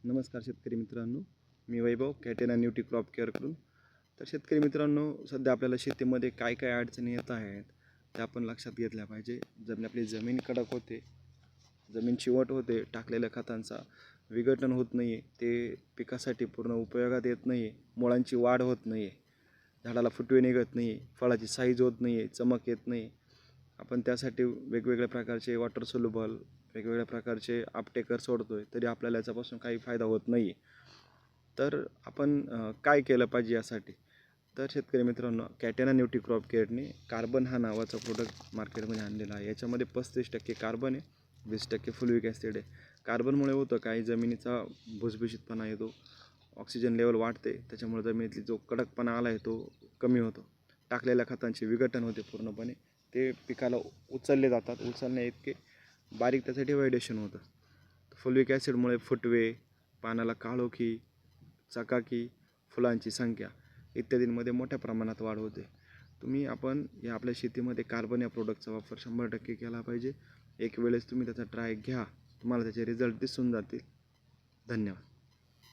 नमस्कार शेतकरी मित्रांनो, मी वैभव कॅटेना न्यूट्री क्रॉप केअर करून. तर शेतकरी मित्रांनो, सध्या आपल्याला शेतीमध्ये काय काय अडचणी येत आहेत त्या आपण लक्षात घेतल्या पाहिजे. जर आपली जमीन कडक होते, जमीन चिवट होते, टाकलेल्या खतांचा विघटन होत नाही आहे, ते पिकासाठी पूर्ण उपयोगात येत नाही आहे, मुळांची वाढ होत नाही आहे, झाडाला फुटवे निघत नाही आहे, फळाची साईज होत नाही आहे, चमक येत नाही. आपण त्यासाठी वेगवेगळ्या प्रकारचे वॉटर सोल्युबल, वेगवेगळ्या प्रकारचे अपटेकर सोडतोय, तरी आपल्याला याच्यापासून काही फायदा होत नाही. तर आपण काय केलं पाहिजे यासाठी? तर शेतकरी मित्रांनो, कॅटेना न्यूट्री क्रॉप केअरने कार्बन हा नावाचा प्रोडक्ट मार्केटमध्ये आणलेला आहे. याच्यामध्ये 35% कार्बन आहे, 20% फुलविक ॲसिड आहे. कार्बनमुळे होतं काय, जमिनीचा भुसभुशीतपणा येतो, ऑक्सिजन लेवल वाढते, त्याच्यामुळे जमिनीतली जो कडकपणा आला आहे तो कमी होतो. टाकलेल्या खतांचे विघटन होते पूर्णपणे, ते पिकाला उचलले जातात, उचलण्या इतके बारीक त्याचं डिवायडेशन होतं. फुलविक ॲसिडमुळे फुटवे, पानाला काळोखी, चकाकी, फुलांची संख्या इत्यादींमध्ये मोठ्या प्रमाणात वाढ होते. आपण या आपल्या शेतीमध्ये कार्बन या प्रोडक्टचा वापर 100% केला पाहिजे. एक वेळेस तुम्ही त्याचा ट्राय घ्या, तुम्हाला त्याचे रिझल्ट दिसून जातील. धन्यवाद.